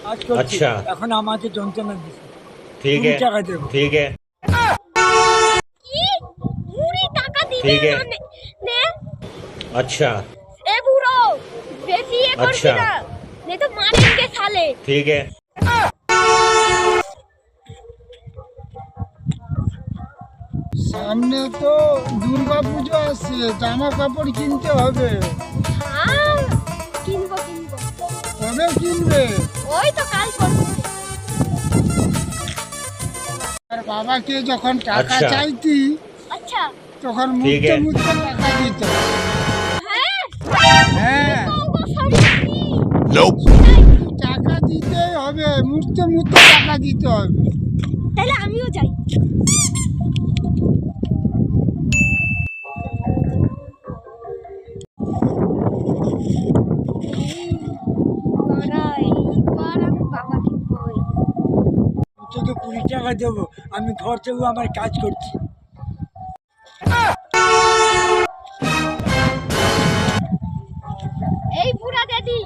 কাজ করছি। अच्छा এখন আমাকে যন্ত্রণা দিচ্ছে। ठीक 20 है টাকা দেবো। ठीक है কি 20 টাকা দিবে ঠিক আছে। না নে अच्छा এ বুড়ো বেশি এ করবি আচ্ছা। না নে তো মারেंगे साले ठीक है সামনে তো দুর্গা পুজো আসছে, জামা কাপড় কিনতে হবে। হ্যাঁ কিনবো কবে কিনবে? ওই তো কাল করবো আর বাবাকে যখন টাকা আচ্ছা। চাইতি আচ্ছা তখন ঠিক মুখতে আছে। মুখতে টাকা দিত। হ্যাঁ হ্যাঁ, ও সরি টাকা দিতেই হবে, মুহূর্তে মুহূর্তে টাকা দিতে হবে। তাহলে আমিও যাই বাবাকে কই তোকে 20 টাকা দেবো, আমি ঘর থেকে আমার কাজ করছি। এই বুড়া দাদি